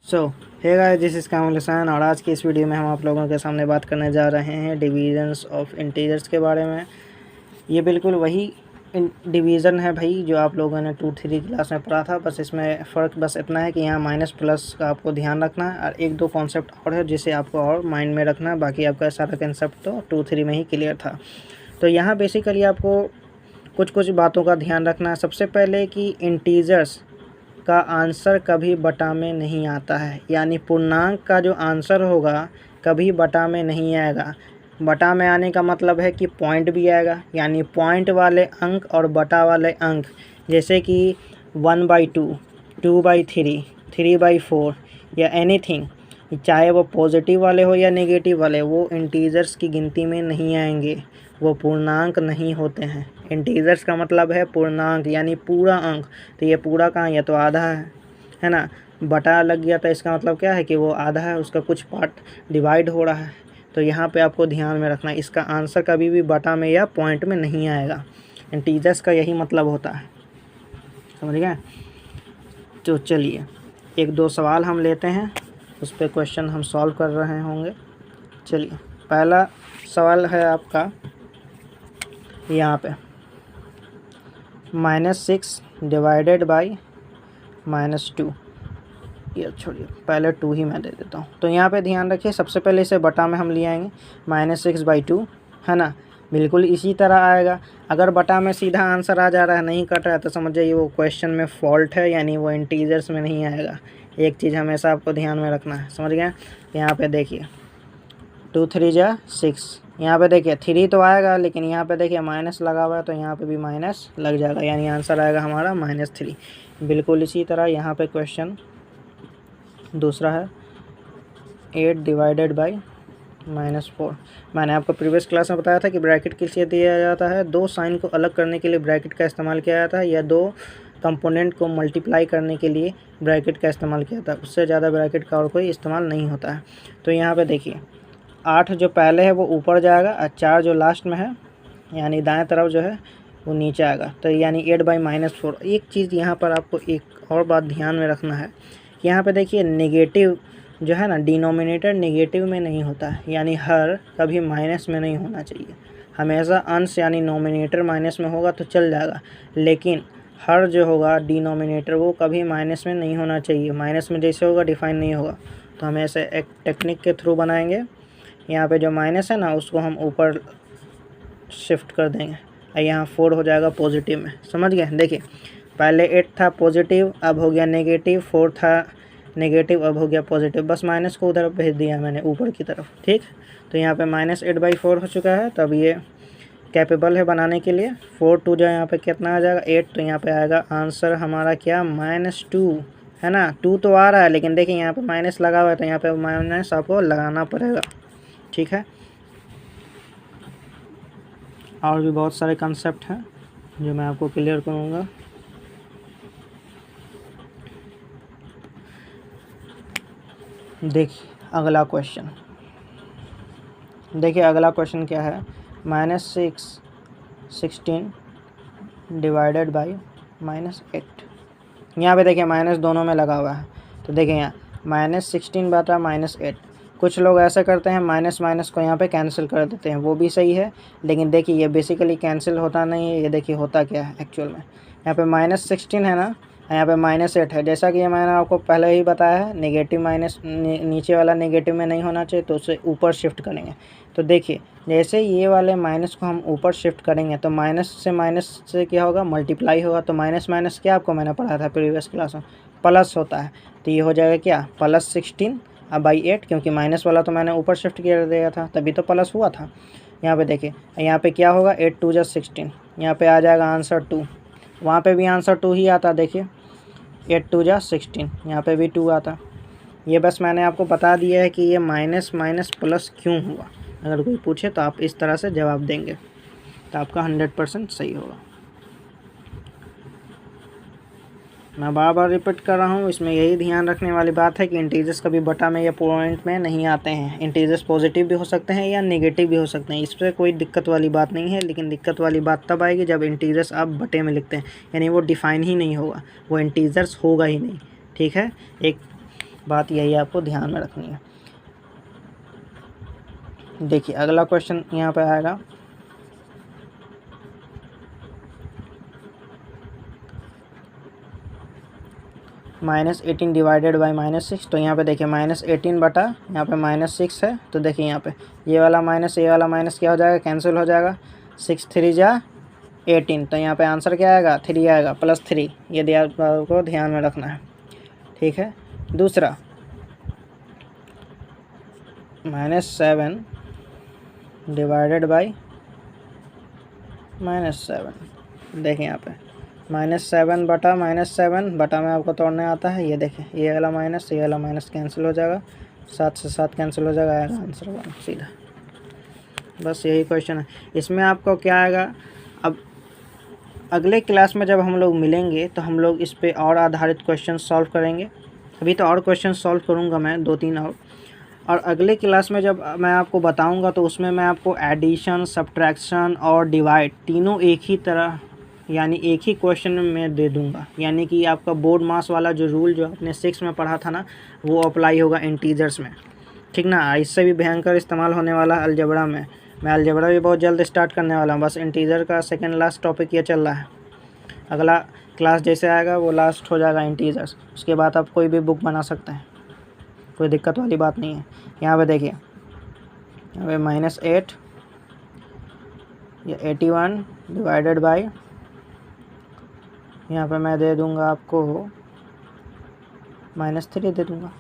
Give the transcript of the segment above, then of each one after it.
So hey guys, this is Kamal Haasan और आज की इस वीडियो में हम आप लोगों के सामने बात करने जा रहे हैं डिवीजन्स ऑफ इंटीजर्स के बारे में। ये बिल्कुल वही डिवीज़न है भाई जो आप लोगों ने 2-3 क्लास में पढ़ा था। बस इसमें फ़र्क बस इतना है कि यहाँ माइनस प्लस का आपको ध्यान रखना है और 1-2 कॉन्सेप्ट और है जिसे आपको और माइंड में रखना है। बाकी आपका सारा कंसेप्ट तो 2-3 में ही क्लियर था। तो यहाँ बेसिकली आपको कुछ कुछ बातों का ध्यान रखना है। सबसे पहले कि इंटीजर्स का आंसर कभी बटा में नहीं आता है, यानी पूर्णांक का जो आंसर होगा कभी बटा में नहीं आएगा। बटा में आने का मतलब है कि पॉइंट भी आएगा, यानी पॉइंट वाले अंक और बटा वाले अंक, जैसे कि 1/2, 2/3, 3/4 या एनीथिंग, चाहे वो पॉजिटिव वाले हो या नेगेटिव वाले, वो इंटीजर्स की गिनती में नहीं आएंगे, वो पूर्णांक नहीं होते हैं। इंटीजर्स का मतलब है पूर्णांक, यानी पूरा अंक। तो ये पूरा कहाँ, ये तो आधा है ना। बटा लग गया तो इसका मतलब क्या है कि वो आधा है, उसका कुछ पार्ट डिवाइड हो रहा है। तो यहाँ पे आपको ध्यान में रखना, इसका आंसर कभी भी बटा में या पॉइंट में नहीं आएगा। इंटीजर्स का यही मतलब होता है, समझ गए। तो चलिए 1-2 सवाल हम लेते हैं, उस पर क्वेश्चन हम सॉल्व कर रहे होंगे। चलिए पहला सवाल है आपका यहाँ पे, -6 डिवाइडेड बाई -2। ये छोड़िए, पहले 2 ही मैं दे देता हूँ। तो यहाँ पे ध्यान रखिए, सबसे पहले इसे बटा में हम ले आएंगे, -6/2 है ना। बिल्कुल इसी तरह आएगा। अगर बटा में सीधा आंसर आ जा रहा है, नहीं कट रहा है, तो समझ जाइए वो क्वेश्चन में फॉल्ट है, यानी वो इंटीजर्स में नहीं आएगा। एक चीज़ हमेशा आपको ध्यान में रखना है, समझ गए। यहाँ पे देखिए 2 3 जा 6, यहाँ पे देखिए 3 तो आएगा, लेकिन यहाँ पे देखिए माइनस लगा हुआ है, तो यहाँ पे भी माइनस लग जाएगा, यानी आंसर आएगा हमारा -3। बिल्कुल इसी तरह यहाँ पे क्वेश्चन दूसरा है 8 डिवाइडेड बाई -4। मैंने आपको प्रीवियस क्लास में बताया था कि ब्रैकेट किस लिए दिया जाता है, 2 साइन को अलग करने के लिए ब्रैकेट का इस्तेमाल किया जाता है, या 2 कंपोनेंट को मल्टीप्लाई करने के लिए ब्रैकेट का इस्तेमाल किया जाता है। उससे ज़्यादा ब्रैकेट का और कोई इस्तेमाल नहीं होता है। तो यहाँ पे देखिए 8 जो पहले है वो ऊपर जाएगा और 4 जो लास्ट में है, यानी दाएं तरफ जो है वो नीचे आएगा। तो यानी 8/-4। एक चीज़ यहाँ पर आपको एक और बात ध्यान में रखना है, यहाँ पे देखिए नेगेटिव जो है ना, डिनोमिनेटर नेगेटिव में नहीं होता है, यानी हर कभी माइनस में नहीं होना चाहिए। हमेशा अंश यानी नोमिनेटर माइनस में होगा तो चल जाएगा, लेकिन हर जो होगा डिनोमिनेटर वो कभी माइनस में नहीं होना चाहिए। माइनस में जैसे होगा डिफाइन नहीं होगा। तो हम ऐसे एक टेक्निक के थ्रू बनाएंगे। यहाँ पे जो माइनस है ना, उसको हम ऊपर शिफ्ट कर देंगे और यहाँ 4 हो जाएगा पॉजिटिव में, समझ गए। देखिए पहले 8 था पॉजिटिव, अब हो गया नेगेटिव, 4 था नेगेटिव, अब हो गया पॉजिटिव। बस माइनस को उधर भेज दिया मैंने ऊपर की तरफ, ठीक। तो यहाँ पे -8/4 हो चुका है, तो अब ये कैपेबल है बनाने के लिए। 4 2 जो यहाँ पे कितना आ जाएगा 8, तो यहाँ पे आएगा आंसर हमारा क्या, -2 है ना। 2 तो आ रहा है, लेकिन देखिए यहाँ पे माइनस लगा हुआ है, तो यहाँ पे माइनस आपको लगाना पड़ेगा, ठीक है। और भी बहुत सारे कंसेप्ट हैं जो मैं आपको क्लियर करूँगा। देखिए अगला क्वेश्चन, देखिए अगला क्वेश्चन क्या है, -16 डिवाइडेड बाई -8। यहाँ पे देखिए माइनस दोनों में लगा हुआ है, तो देखिए यहाँ -16/-8। कुछ लोग ऐसा करते हैं माइनस माइनस को यहाँ पे कैंसिल कर देते हैं, वो भी सही है, लेकिन देखिए ये बेसिकली कैंसिल होता नहीं है। ये देखिए होता क्या है एक्चुअल में, यहाँ पे -16 है ना, यहाँ पे -8 है। जैसा कि ये मैंने आपको पहले ही बताया है, नेगेटिव माइनस नीचे वाला नेगेटिव में नहीं होना चाहिए, तो उसे ऊपर शिफ्ट करेंगे। तो देखिए जैसे ये वाले माइनस को हम ऊपर शिफ्ट करेंगे, तो माइनस से क्या होगा, मल्टीप्लाई होगा। तो माइनस माइनस क्या आपको मैंने पढ़ाया था प्रीवियस क्लास में, प्लस होता है। तो ये हो जाएगा क्या, +16/8, क्योंकि माइनस वाला तो मैंने ऊपर शिफ्ट कर दिया था, तभी तो प्लस हुआ था। यहाँ पे देखिए, यहाँ पे क्या होगा, 8 2 जा 16, यहाँ पे आ जाएगा आंसर 2। वहाँ पे भी आंसर 2 ही आता, देखिए 8 2 जा 16, यहाँ पे भी 2 आता। ये बस मैंने आपको बता दिया है कि ये माइनस माइनस प्लस क्यों हुआ। अगर कोई पूछे तो आप इस तरह से जवाब देंगे, तो आपका 100% सही होगा। मैं बार बार रिपीट कर रहा हूँ, इसमें यही ध्यान रखने वाली बात है कि इंटीजर्स कभी बटा में या पॉइंट में नहीं आते हैं। इंटीजर्स पॉजिटिव भी हो सकते हैं या नेगेटिव भी हो सकते हैं, इस पर कोई दिक्कत वाली बात नहीं है। लेकिन दिक्कत वाली बात तब आएगी जब इंटीजर्स आप बटे में लिखते हैं, यानी वो डिफाइन ही नहीं होगा, वो इंटीजर्स होगा ही नहीं, ठीक है। एक बात यही आपको ध्यान में रखनी है। देखिए अगला क्वेश्चन यहाँ पे आएगा, -18 डिवाइडेड बाई -6। तो यहाँ पे देखिए -18 बटा यहाँ पे -6 है। तो देखिए यहाँ पे ये वाला माइनस क्या हो जाएगा, कैंसिल हो जाएगा। 6 3 जा 18। तो यहाँ पे आंसर क्या आएगा, 3 आएगा, +3। यदि आपको ध्यान में रखना है, ठीक है। दूसरा -7 डिवाइडेड बाई -7। देखिए यहाँ पे -7 बटा -7 बटा में आपको तोड़ने आता है। ये देखिए ये वाला माइनस कैंसिल हो जाएगा, 7 से 7 कैंसिल हो जाएगा, आएगा आंसर 1 सीधा। बस यही क्वेश्चन है। इसमें आपको क्या आएगा, अब अगले क्लास में जब हम लोग मिलेंगे तो हम लोग इस पे और आधारित क्वेश्चन सॉल्व करेंगे। अभी तो और क्वेश्चन सॉल्व करूँगा मैं 2-3 और अगले क्लास में जब मैं आपको बताऊंगा तो उसमें मैं आपको एडिशन, सब्ट्रैक्शन और डिवाइड तीनों एक ही तरह यानी एक ही क्वेश्चन में मैं दे दूंगा। यानी कि आपका बोर्ड मास वाला जो रूल जो आपने 6 में पढ़ा था ना, वो अप्लाई होगा इंटीजर्स में, ठीक ना। इससे भी भयंकर इस्तेमाल होने वाला अलजेब्रा में। मैं अलजेब्रा भी बहुत जल्द स्टार्ट करने वाला हूँ, बस इंटीजर का सेकेंड लास्ट टॉपिक ये चल रहा है। अगला क्लास जैसे आएगा वो लास्ट हो जाएगा इंटीजर्स, उसके बाद आप कोई भी बुक बना सकते हैं, कोई दिक्कत वाली बात नहीं है। यहाँ पे देखिए यहाँ पे -8 या 81 डिवाइडेड बाई, यहाँ पे मैं दे दूँगा आपको -3 दे दूँगा,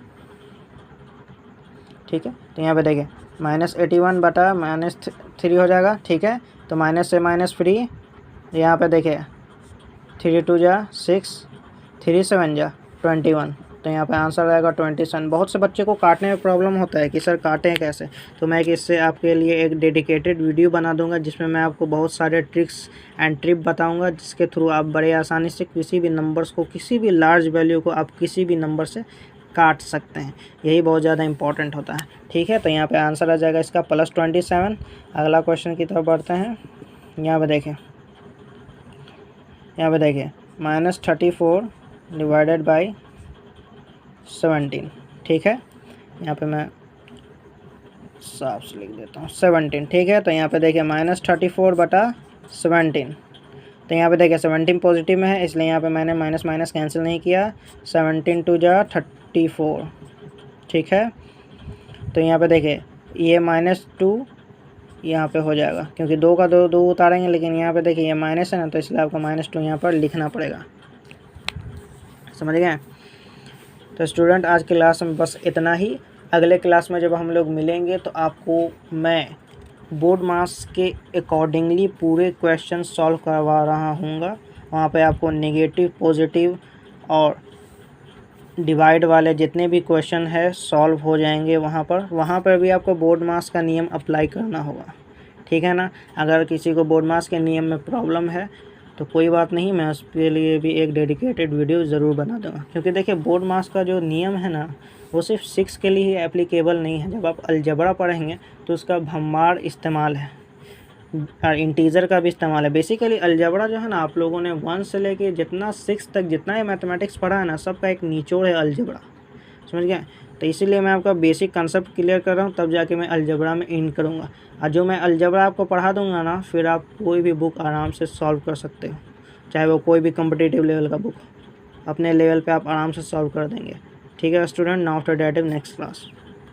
ठीक है। तो यहाँ पे देखिए -81 बटा -3 हो जाएगा, ठीक है। तो माइनस से माइनस फ्री, यहाँ पे देखिए 3 2 जा 6, 3 7 जा 21। तो यहाँ पे आंसर आएगा 27। बहुत से बच्चे को काटने में प्रॉब्लम होता है कि सर काटें कैसे, तो मैं इससे आपके लिए एक डेडिकेटेड वीडियो बना दूंगा जिसमें मैं आपको बहुत सारे ट्रिक्स एंड ट्रिप बताऊंगा, जिसके थ्रू आप बड़े आसानी से किसी भी नंबर्स को, किसी भी लार्ज वैल्यू को आप किसी भी नंबर से काट सकते हैं। यही बहुत ज़्यादा इंपॉर्टेंट होता है, ठीक है। तो यहाँ पे आंसर आ जाएगा इसका +27। अगला क्वेश्चन की तरफ बढ़ते हैं। यहाँ पे देखिए -34 डिवाइडेड बाई 17, ठीक है। यहाँ पे मैं साफ से लिख देता हूँ 17, ठीक है। तो यहाँ पे देखिए -34 बटा 17। तो यहाँ पे देखिए 17 पॉजिटिव में है, इसलिए यहाँ पे मैंने माइनस कैंसिल नहीं किया। 17 2 जा 34, ठीक है। तो यहाँ पे देखिए ये -2 यहाँ पे हो जाएगा, क्योंकि 2 का 2 उतारेंगे, लेकिन यहाँ पे देखिए ये माइनस है ना, तो इसलिए आपको -2 यहाँ पर लिखना पड़ेगा, समझ गए। तो स्टूडेंट आज की क्लास में बस इतना ही। अगले क्लास में जब हम लोग मिलेंगे तो आपको मैं बोर्ड मास के अकॉर्डिंगली पूरे क्वेश्चन सॉल्व करवा रहा हूँगा। वहाँ पे आपको नेगेटिव, पॉजिटिव और डिवाइड वाले जितने भी क्वेश्चन है सॉल्व हो जाएंगे। वहाँ पर भी आपको बोर्ड मास का नियम अप्लाई करना होगा, ठीक है ना। अगर किसी को बोर्ड मास के नियम में प्रॉब्लम है तो कोई बात नहीं, मैं उसके लिए भी एक डेडिकेटेड वीडियो ज़रूर बना दूँगा। क्योंकि देखिए बोर्ड मास का जो नियम है ना, वो सिर्फ 6 के लिए ही एप्लीकेबल नहीं है। जब आप अलजेब्रा पढ़ेंगे तो उसका भरमार इस्तेमाल है और इंटीजर का भी इस्तेमाल है। बेसिकली अलजेब्रा जो है ना, आप लोगों ने 1 से लेके जितना 6 तक जितना ही मैथमेटिक्स पढ़ा है ना, सबका एक निचोड़ है अलजेब्रा, समझ गए। तो इसीलिए मैं आपका बेसिक कंसेप्ट क्लियर कर रहा हूँ, तब जाके मैं अलजेब्रा में इन करूँगा। और जो मैं अलजेब्रा आपको पढ़ा दूँगा ना, फिर आप कोई भी बुक आराम से सॉल्व कर सकते हो, चाहे वो कोई भी कॉम्पिटिटिव लेवल का बुक, अपने लेवल पे आप आराम से सॉल्व कर देंगे, ठीक है student. Now after that is next class.